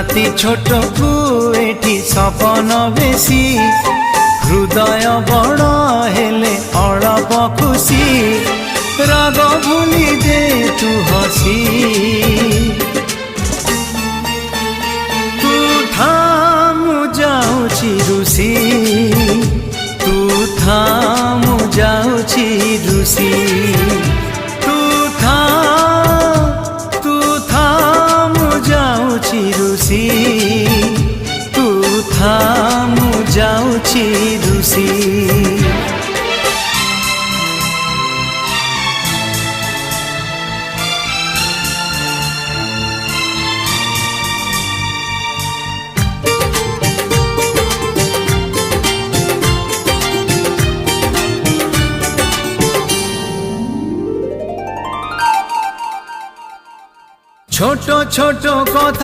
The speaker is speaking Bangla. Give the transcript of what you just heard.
রাতি ছোটকু এটি সপন বেশি হৃদয় বড় হেলে অଳପ খুশি রাগ ভুলি দে তু হসি তু থামু যাউছি রুষি তু থামু যাউছি রুষি তু থামু যাউছি রুষি তু থামু যাউছি রুষি ছোট ছোট কথা